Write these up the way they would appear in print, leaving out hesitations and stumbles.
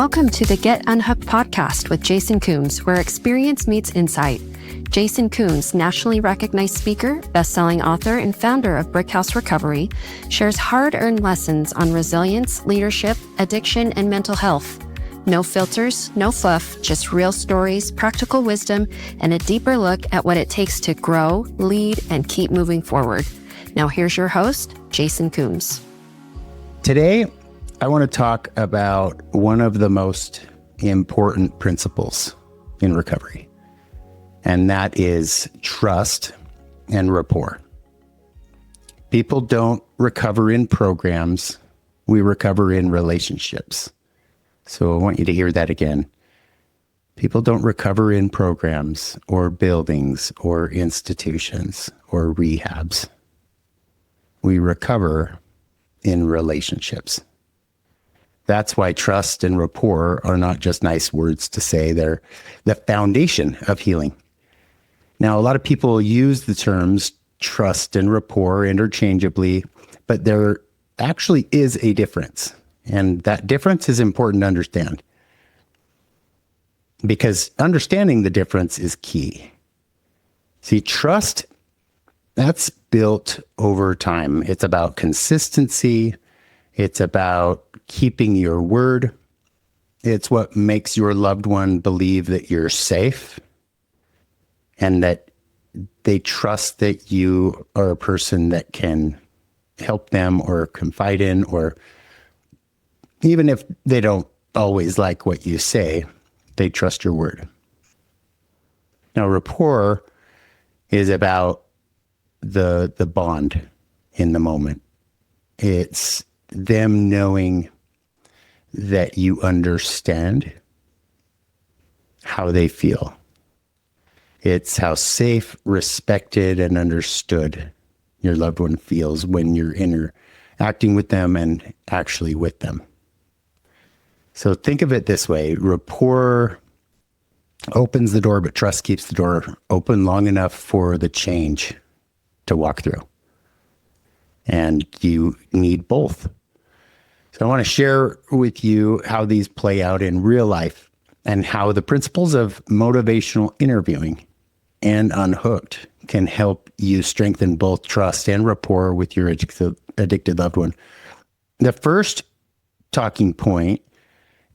Welcome to the Get Unhooked podcast with Jason Coombs, where experience meets insight. Jason Coombs, nationally recognized speaker, best-selling author, and founder of Brickhouse Recovery, shares hard-earned lessons on resilience, leadership, addiction, and mental health. No filters, no fluff, just real stories, practical wisdom, and a deeper look at what it takes to grow, lead, and keep moving forward. Now here's your host, Jason Coombs. Today, I want to talk about one of the most important principles in recovery, and that is trust and rapport. People don't recover in programs. We recover in relationships. So I want you to hear that again. People don't recover in programs or buildings or institutions or rehabs. We recover in relationships. That's why trust and rapport are not just nice words to say, they're the foundation of healing. Now, a lot of people use the terms trust and rapport interchangeably, but there actually is a difference. And that difference is important to understand, because understanding the difference is key. See, trust, that's built over time. It's about consistency. It's about keeping your word. It's what makes your loved one believe that you're safe and that they trust that you are a person that can help them or confide in, or even if they don't always like what you say, they trust your word. Now, rapport is about the bond in the moment. It's them knowing that you understand how they feel. It's how safe, respected, and understood your loved one feels when you're interacting with them and actually with them. So think of it this way. Rapport opens the door, but trust keeps the door open long enough for the change to walk through. And you need both. So I want to share with you how these play out in real life and how the principles of motivational interviewing and Unhooked can help you strengthen both trust and rapport with your addicted loved one. The first talking point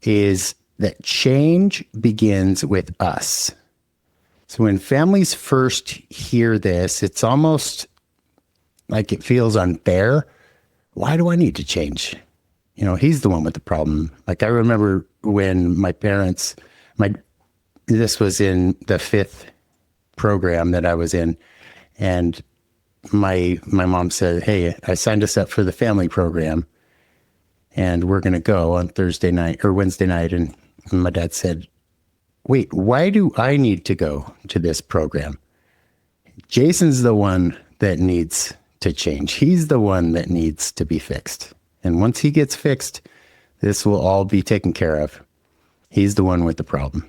is that change begins with us. So when families first hear this, it's almost like it feels unfair. Why do I need to change? You know, he's the one with the problem. Like, I remember when my parents, this was in the 5th program that I was in, and my mom said, "Hey, I signed us up for the family program, and we're going to go on Thursday night or Wednesday night." And my dad said, "Wait, why do I need to go to this program? Jason's the one that needs to change. He's the one that needs to be fixed. And once he gets fixed, this will all be taken care of. He's the one with the problem."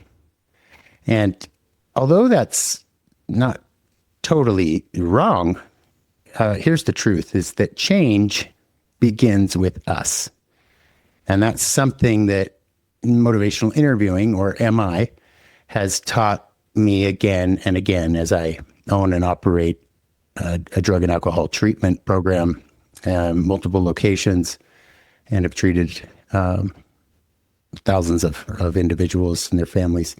And although that's not totally wrong, here's the truth, is that change begins with us. And that's something that motivational interviewing, or MI, has taught me again and again as I own and operate a drug and alcohol treatment program, multiple locations, and have treated thousands of individuals and their families.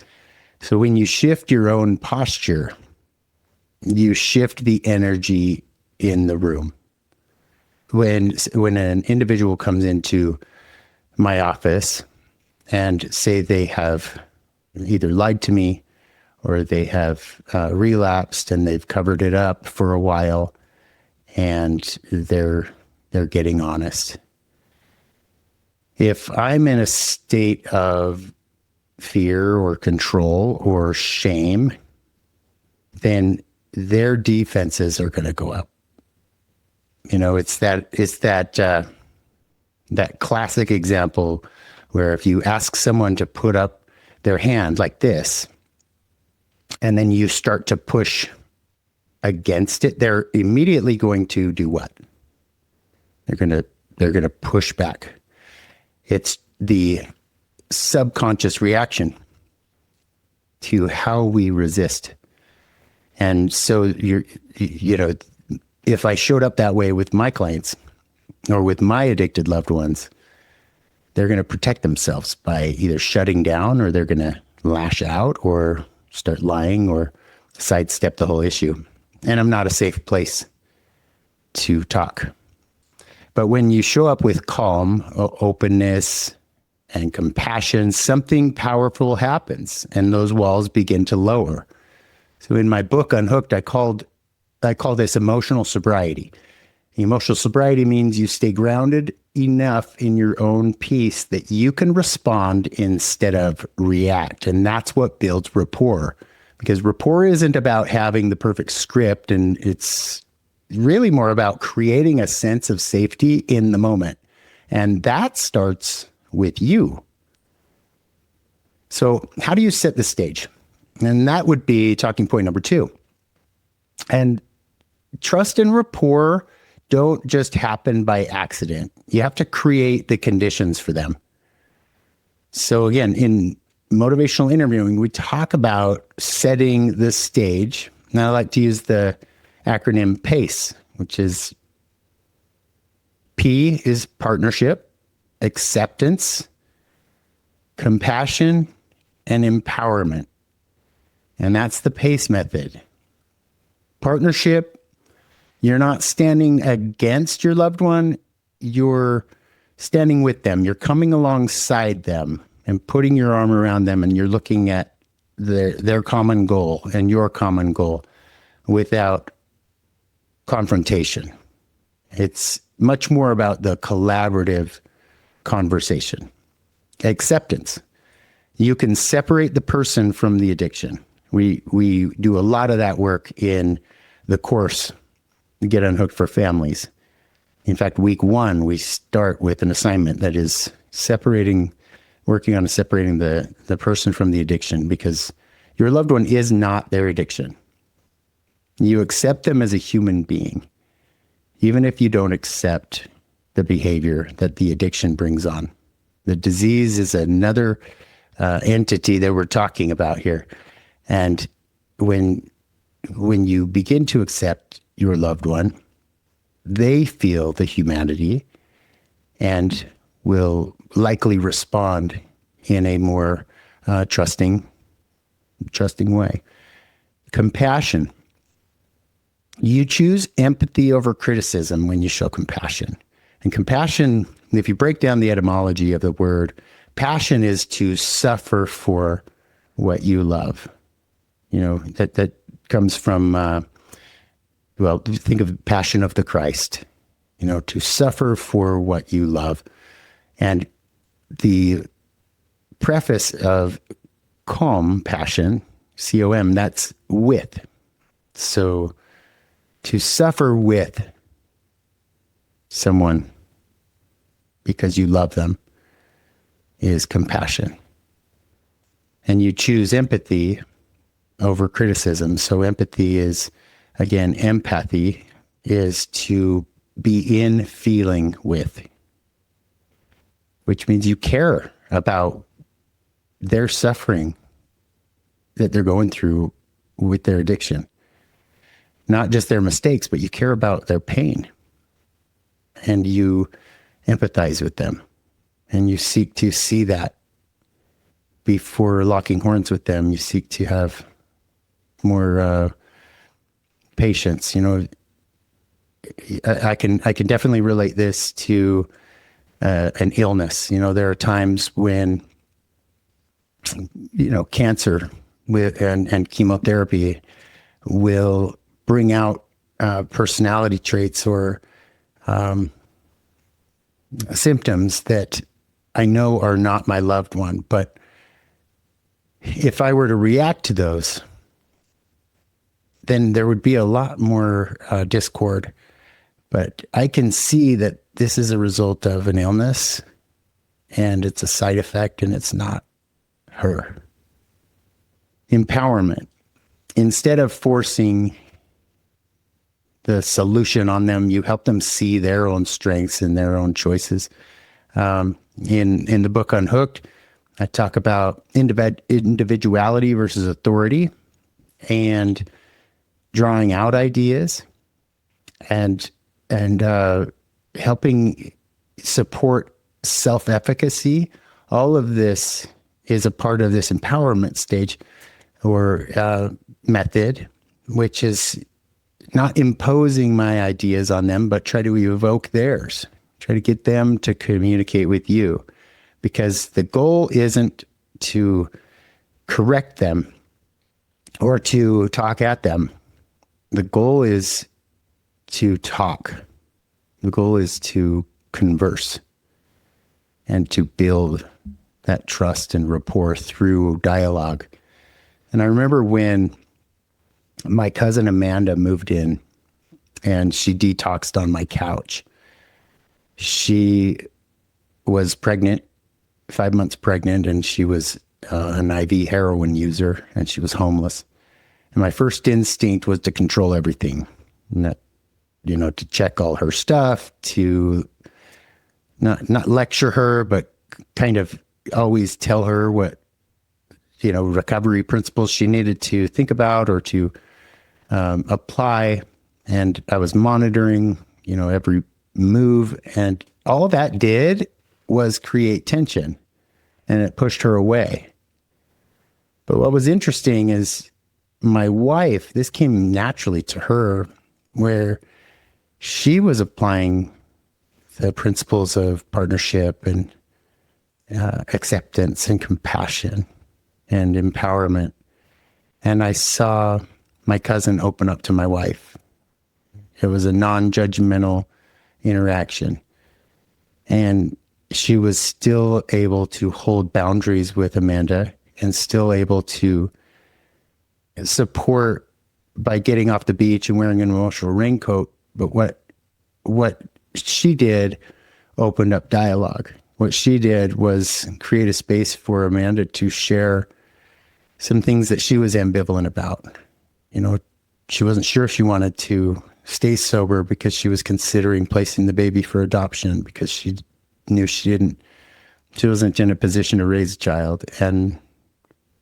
So when you shift your own posture, you shift the energy in the room. When an individual comes into my office and say they have either lied to me or they have relapsed and they've covered it up for a while and they're getting honest. If I'm in a state of fear or control or shame, then their defenses are going to go up. You know, it's that classic example where if you ask someone to put up their hand like this, and then you start to push against it, they're immediately going to do what? They're going to push back. It's the subconscious reaction to how we resist. And so if I showed up that way with my clients or with my addicted loved ones, they're going to protect themselves by either shutting down, or they're going to lash out or start lying or sidestep the whole issue. And I'm not a safe place to talk. But when you show up with calm, openness, and compassion, something powerful happens, and those walls begin to lower. So in my book, Unhooked, I call this emotional sobriety. Emotional sobriety means you stay grounded enough in your own peace that you can respond instead of react. And that's what builds rapport. Because rapport isn't about having the perfect script, and it's really more about creating a sense of safety in the moment. And that starts with you. So how do you set the stage? And that would be talking point number 2. And trust and rapport don't just happen by accident. You have to create the conditions for them. So again, in motivational interviewing, we talk about setting the stage. And I like to use the acronym PACE, which is P is partnership, acceptance, compassion, and empowerment. And that's the PACE method. Partnership, you're not standing against your loved one, you're standing with them. You're coming alongside them and putting your arm around them, and you're looking at their common goal and your common goal without confrontation. It's much more about the collaborative conversation. Acceptance. You can separate the person from the addiction. We do a lot of that work in the course, Get Unhooked for Families. In fact, week 1, we start with an assignment that is working on separating the person from the addiction, because your loved one is not their addiction. You accept them as a human being, even if you don't accept the behavior that the addiction brings on. The disease is another entity that we're talking about here. And when you begin to accept your loved one, they feel the humanity and will likely respond in a more trusting way. Compassion. You choose empathy over criticism when you show compassion. And compassion, if you break down the etymology of the word, passion is to suffer for what you love. That comes from, think of Passion of the Christ, to suffer for what you love. And the preface of compassion, C-O-M, that's with. So to suffer with someone because you love them is compassion. And you choose empathy over criticism. So empathy is, again, empathy is to be in feeling with, which means you care about their suffering that they're going through with their addiction. Not just their mistakes, but you care about their pain. And you empathize with them. And you seek to see that before locking horns with them. You seek to have more patience. I can definitely relate this to an illness. There are times when cancer and chemotherapy will bring out personality traits or symptoms that I know are not my loved one. But if I were to react to those, then there would be a lot more discord. But I can see that this is a result of an illness, and it's a side effect, and it's not her. Empowerment. Instead of forcing the solution on them, you help them see their own strengths and their own choices. In the book Unhooked, I talk about individuality versus authority and drawing out ideas and helping support self-efficacy. All of this is a part of this empowerment stage or method, which is not imposing my ideas on them, but try to evoke theirs, try to get them to communicate with you. Because the goal isn't to correct them or to talk at them. The goal is to talk. The goal is to converse and to build that trust and rapport through dialogue. And I remember when my cousin Amanda moved in and she detoxed on my couch. She was pregnant, 5 months pregnant, and she was an IV heroin user, and she was homeless. And my first instinct was to control everything, to check all her stuff, to not lecture her, but kind of always tell her what, recovery principles she needed to think about or to apply. And I was monitoring, every move, and all that did was create tension, and it pushed her away. But what was interesting is my wife, this came naturally to her, where she was applying the principles of partnership and acceptance and compassion and empowerment. And I saw my cousin open up to my wife. It was a non-judgmental interaction. And she was still able to hold boundaries with Amanda and still able to support by getting off the beach and wearing an emotional raincoat. But what she did opened up dialogue. What she did was create a space for Amanda to share some things that she was ambivalent about. She wasn't sure if she wanted to stay sober because she was considering placing the baby for adoption because she knew she wasn't in a position to raise a child. And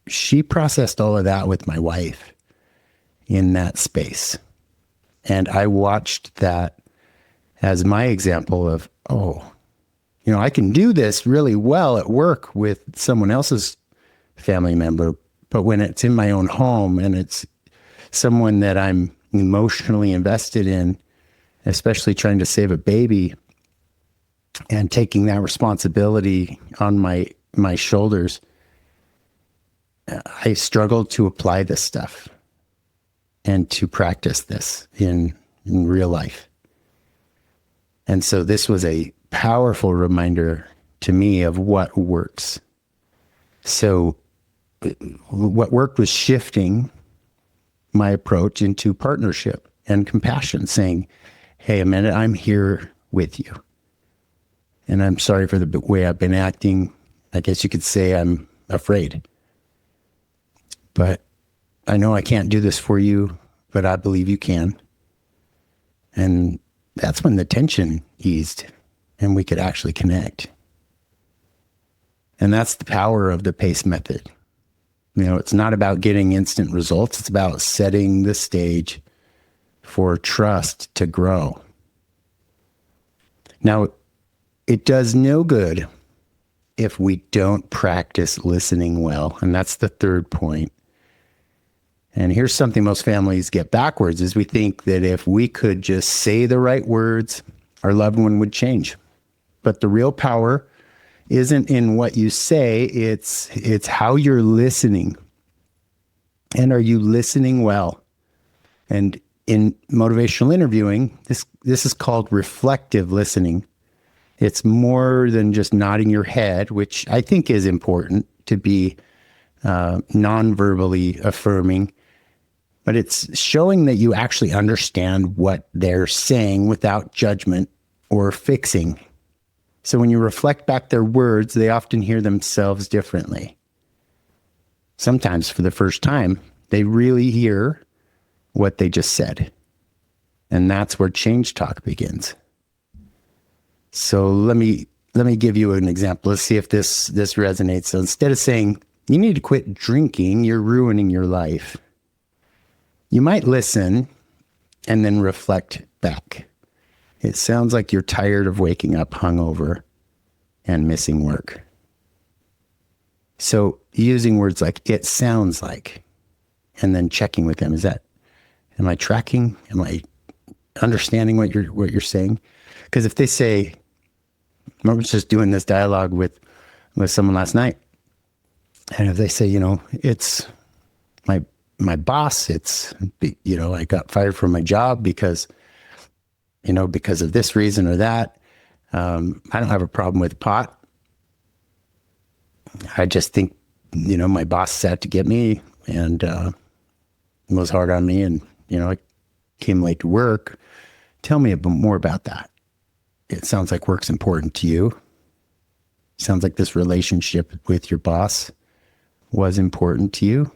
she processed all of that with my wife in that space. And I watched that as my example of, I can do this really well at work with someone else's family member, but when it's in my own home and it's someone that I'm emotionally invested in, especially trying to save a baby and taking that responsibility on my shoulders, I struggled to apply this stuff and to practice this in real life. And so this was a powerful reminder to me of what works. So what worked was shifting my approach into partnership and compassion, saying, hey, Amanda, I'm here with you. And I'm sorry for the way I've been acting. I guess you could say I'm afraid. But I know I can't do this for you, but I believe you can. And that's when the tension eased and we could actually connect. And that's the power of the PACE method. It's not about getting instant results. It's about setting the stage for trust to grow. Now, it does no good if we don't practice listening well. And that's the third point. And here's something most families get backwards is we think that if we could just say the right words, our loved one would change. But the real power isn't in what you say, it's how you're listening. And are you listening well? And in motivational interviewing, this is called reflective listening. It's more than just nodding your head, which I think is important to be non-verbally affirming, but it's showing that you actually understand what they're saying without judgment or fixing. So when you reflect back their words, they often hear themselves differently. Sometimes for the first time, they really hear what they just said. And that's where change talk begins. So let me let me give you an example. Let's see if this resonates. So instead of saying, you need to quit drinking, you're ruining your life, you might listen and then reflect back. It sounds like you're tired of waking up hungover and missing work. So using words like, it sounds like, and then checking with them, am I tracking? Am I understanding what you're saying? Because if they say, I was just doing this dialogue with someone last night, and if they say, it's my boss, I got fired from my job because of this reason or that. I don't have a problem with pot. I just think, my boss set to get me and was hard on me, and, I came late to work. Tell me more about that. It sounds like work's important to you. Sounds like this relationship with your boss was important to you.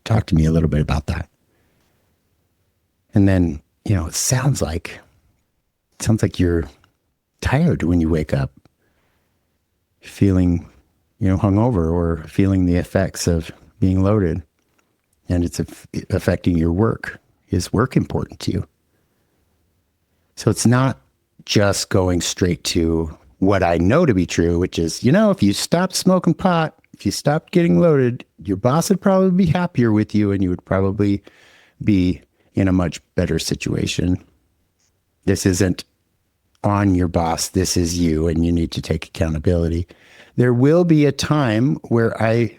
Talk to me a little bit about that. And then, it sounds like you're tired when you wake up, feeling, hungover or feeling the effects of being loaded, and it's affecting your work. Is work important to you? So it's not just going straight to what I know to be true, which is, if you stopped smoking pot, if you stopped getting loaded, your boss would probably be happier with you and you would probably be in a much better situation. This isn't on your boss. This is you, and you need to take accountability. There will be a time where I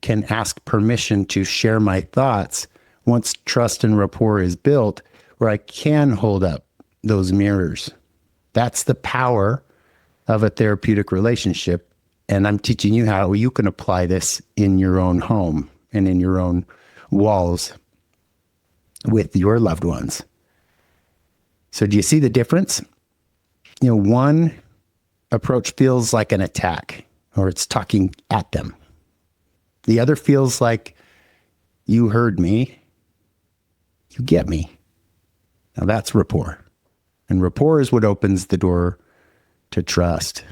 can ask permission to share my thoughts once trust and rapport is built, where I can hold up those mirrors. That's the power of a therapeutic relationship. And I'm teaching you how you can apply this in your own home and in your own walls with your loved ones. So do you see the difference? One approach feels like an attack, or it's talking at them. The other feels like, you heard me, you get me. Now that's rapport. And rapport is what opens the door to trust.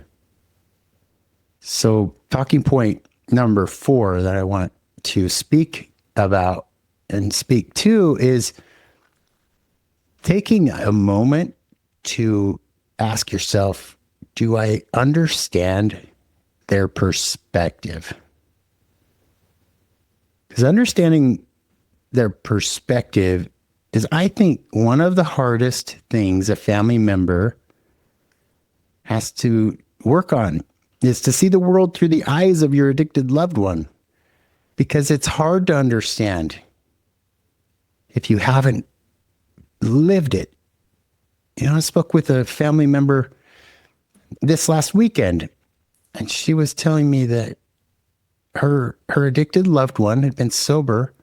So talking point number 4 that I want to speak about and speak to is taking a moment to ask yourself, do I understand their perspective? Because understanding their perspective is, I think, one of the hardest things a family member has to work on, is to see the world through the eyes of your addicted loved one. Because it's hard to understand if you haven't lived it. I spoke with a family member this last weekend, and she was telling me that her addicted loved one had been sober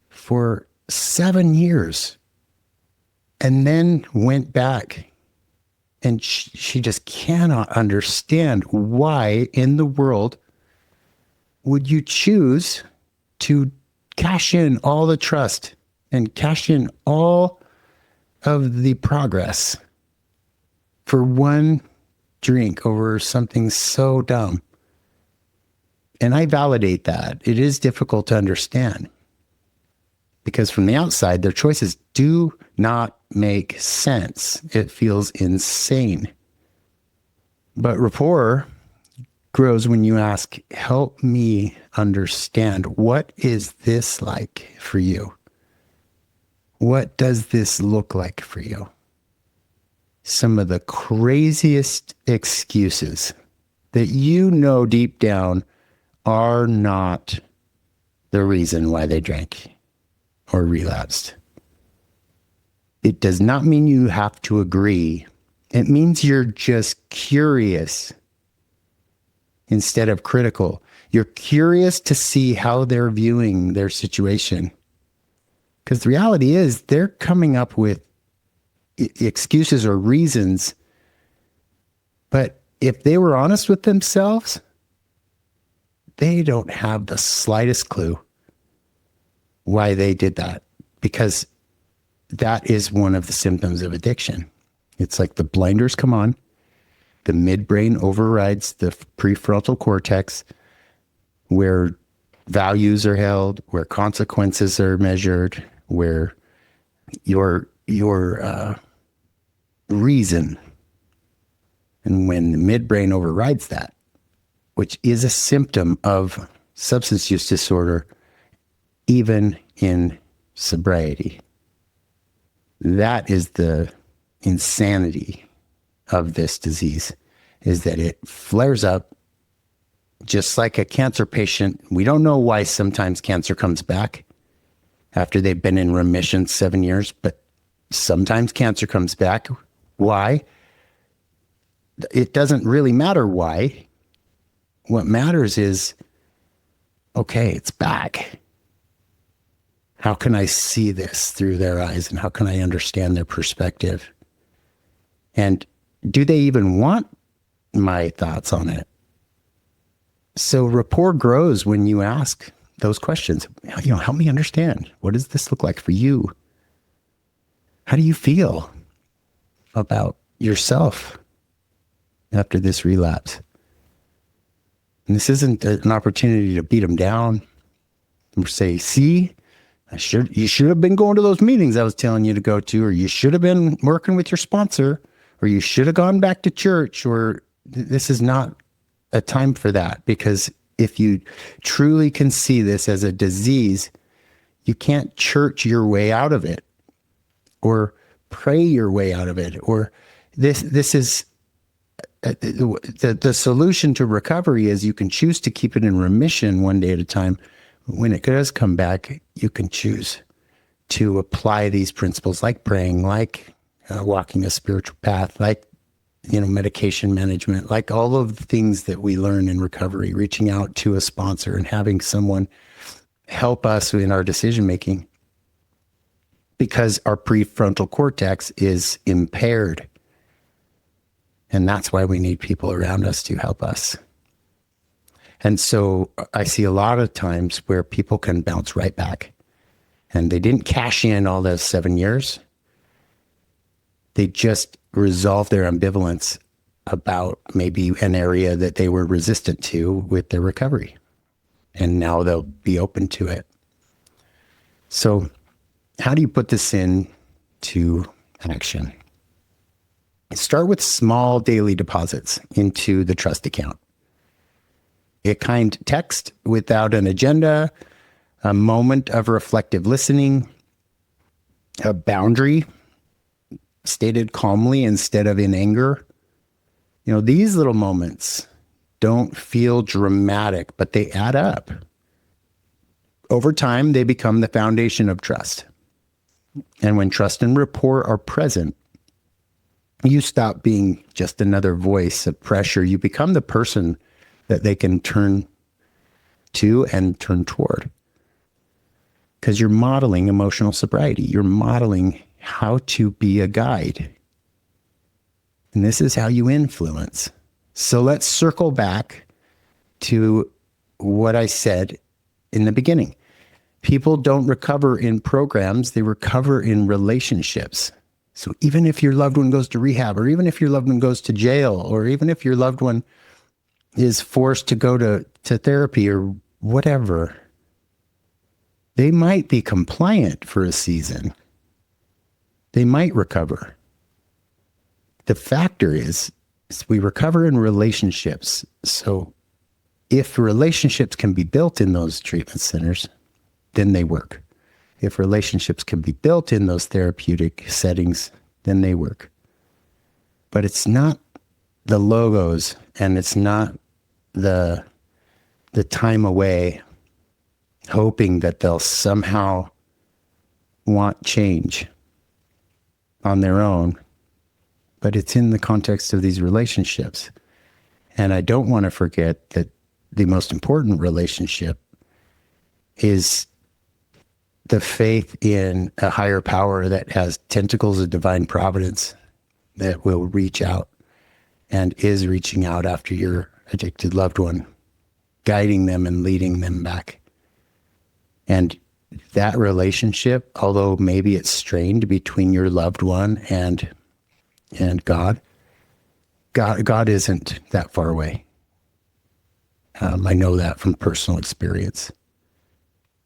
for 7 years and then went back. And she just cannot understand why in the world would you choose to cash in all the trust and cash in all of the progress for one drink over something so dumb. And I validate that. It is difficult to understand because from the outside, their choices do not make sense. It feels insane. But rapport grows when you ask, help me understand, what is this like for you? What does this look like for you? Some of the craziest excuses that deep down are not the reason why they drank or relapsed. It does not mean you have to agree. It means you're just curious instead of critical. You're curious to see how they're viewing their situation. Because the reality is they're coming up with excuses or reasons. But if they were honest with themselves, they don't have the slightest clue why they did that, because that is one of the symptoms of addiction. It's like the blinders come on the midbrain overrides the prefrontal cortex, where values are held, where consequences are measured, where your reason. And when the midbrain overrides that, which is a symptom of substance use disorder, even in sobriety, that is the insanity of this disease, is that it flares up just like a cancer patient. We don't know why sometimes cancer comes back after they've been in remission 7 years, but sometimes cancer comes back. Why? It doesn't really matter why. What matters is, okay, it's back. How can I see this through their eyes, and how can I understand their perspective? And do they even want my thoughts on it? So rapport grows when you ask those questions. Help me understand. What does this look like for you? How do you feel about yourself after this relapse? And this isn't an opportunity to beat them down or say, see, you should have been going to those meetings I was telling you to go to, or you should have been working with your sponsor, or you should have gone back to church, or this is not a time for that. Because if you truly can see this as a disease, you can't church your way out of it or pray your way out of it. Or this is the solution to recovery is you can choose to keep it in remission one day at a time. When it does come back, you can choose to apply these principles, like praying, like walking a spiritual path, like medication management, like all of the things that we learn in recovery, reaching out to a sponsor and having someone help us in our decision making, because our prefrontal cortex is impaired. And that's why we need people around us to help us. And so I see a lot of times where people can bounce right back, and they didn't cash in all those 7 years. They just resolve their ambivalence about maybe an area that they were resistant to with their recovery. And now they'll be open to it. So how do you put this into action? Start with small daily deposits into the trust account. A kind text without an agenda, a moment of reflective listening, a boundary stated calmly instead of in anger. These little moments don't feel dramatic, but they add up. Over time, they become the foundation of trust. And when trust and rapport are present, you stop being just another voice of pressure. You become the person that they can turn to and turn toward. Because you're modeling emotional sobriety. You're modeling how to be a guide. And this is how you influence. So let's circle back to what I said in the beginning. People don't recover in programs, they recover in relationships. So even if your loved one goes to rehab, or even if your loved one goes to jail, or even if your loved one is forced to go to therapy or whatever, they might be compliant for a season. They might recover. The factor is we recover in relationships. So if relationships can be built in those treatment centers, then they work. If relationships can be built in those therapeutic settings, then they work. But it's not the logos, and it's not the time away hoping that they'll somehow want change on their own, but it's in the context of these relationships. And I don't want to forget that the most important relationship is the faith in a higher power that has tentacles of divine providence that will reach out and is reaching out after your addicted loved one, guiding them and leading them back. And that relationship, although maybe it's strained between your loved one and God, God isn't that far away. I know that from personal experience.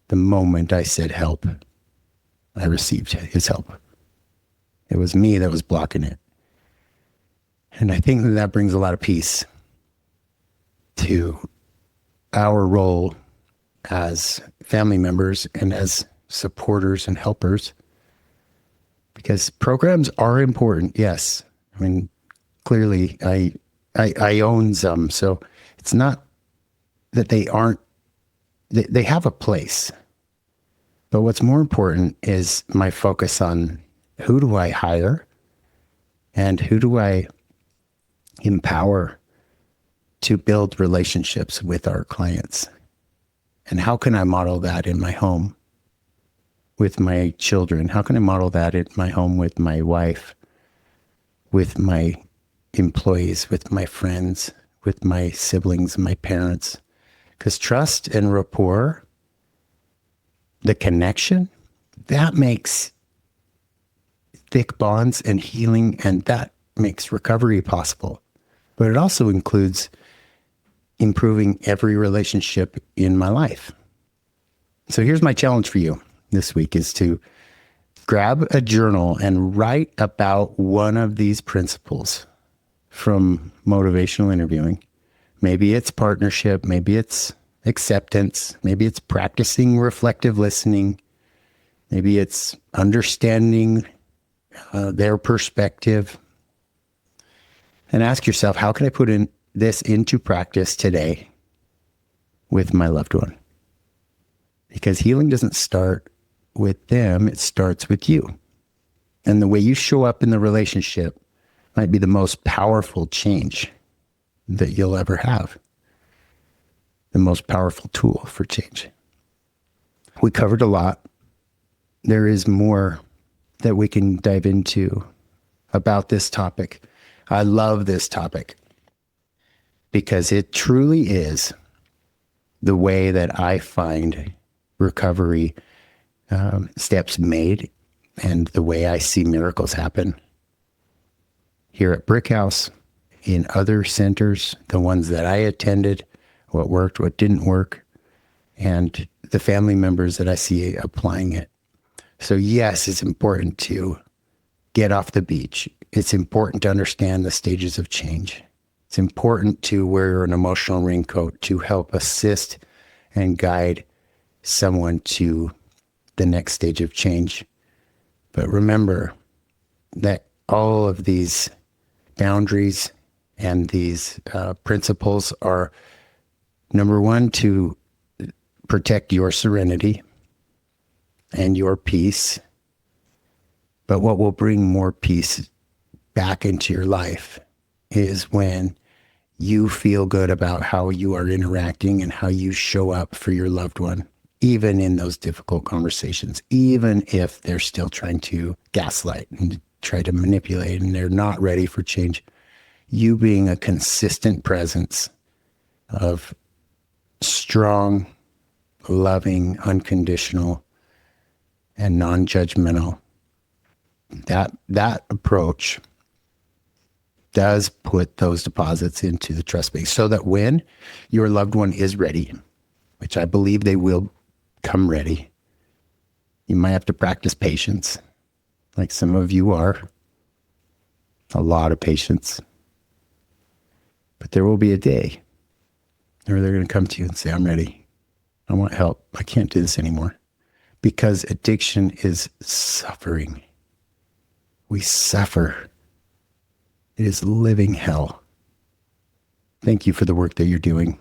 The moment I said help, I received his help. It was me that was blocking it. And I think that brings a lot of peace to our role as family members and as supporters and helpers, because programs are important. Yes. I mean, clearly I own some. So it's not that they aren't, they have a place. But what's more important is my focus on who do I hire and who do I empower to build relationships with our clients. And how can I model that in my home with my children? How can I model that in my home with my wife, with my employees, with my friends, with my siblings, my parents? Because trust and rapport, the connection, that makes thick bonds and healing, and that makes recovery possible. But it also includes improving every relationship in my life. So here's my challenge for you this week is to grab a journal and write about one of these principles from motivational interviewing. Maybe it's partnership, maybe it's acceptance, maybe it's practicing reflective listening, maybe it's understanding their perspective. And ask yourself, how can I put this into practice today with my loved one? Because healing doesn't start with them, it starts with you. And the way you show up in the relationship might be the most powerful change that you'll ever have. The most powerful tool for change. We covered a lot. There is more that we can dive into about this topic. I love this topic because it truly is the way that I find recovery steps made and the way I see miracles happen here at Brick House, in other centers, the ones that I attended, what worked, what didn't work, and the family members that I see applying it. So yes, it's important to get off the beach. It's important to understand the stages of change. It's important to wear an emotional raincoat to help assist and guide someone to the next stage of change. But remember that all of these boundaries and these principles are, number one, to protect your serenity and your peace. But what will bring more peace back into your life is when you feel good about how you are interacting and how you show up for your loved one, even in those difficult conversations, even if they're still trying to gaslight and try to manipulate and they're not ready for change. You being a consistent presence of strong, loving, unconditional, and non-judgmental, that approach does put those deposits into the trust base so that when your loved one is ready, which I believe they will come ready, you might have to practice patience, like some of you are, a lot of patience. But there will be a day where they're going to come to you and say, I'm ready. I want help. I can't do this anymore. Because addiction is suffering. We suffer. It is living hell. Thank you for the work that you're doing.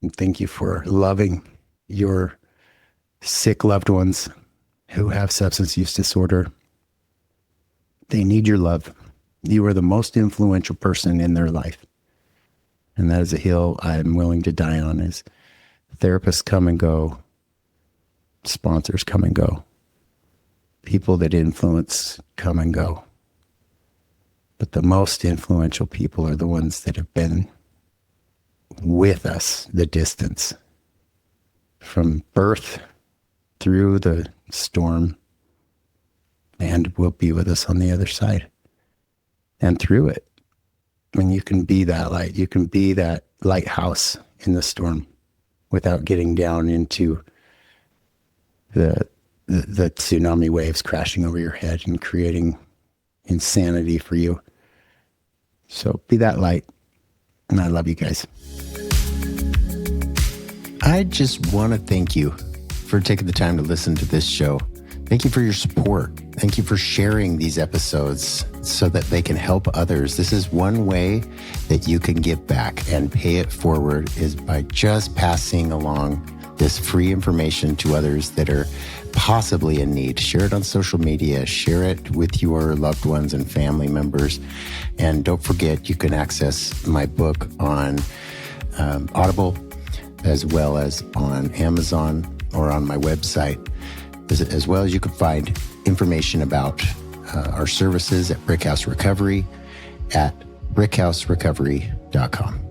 And thank you for loving your sick loved ones who have substance use disorder. They need your love. You are the most influential person in their life. And that is a hill I'm willing to die on. Is therapists come and go. Sponsors come and go. People that influence come and go. But the most influential people are the ones that have been with us the distance from birth through the storm and will be with us on the other side and through it. when you can be that light, you can be that lighthouse in the storm without getting down into the tsunami waves crashing over your head and creating insanity for you. So be that light. And I love you guys. I just want to thank you for taking the time to listen to this show. Thank you for your support. Thank you for sharing these episodes so that they can help others. This is one way that you can give back and pay it forward, is by just passing along this free information to others that are possibly in need. Share it on social media, share it with your loved ones and family members. And don't forget, you can access my book on Audible, as well as on Amazon or on my website, as well as you can find information about our services at Brickhouse Recovery at brickhouserecovery.com.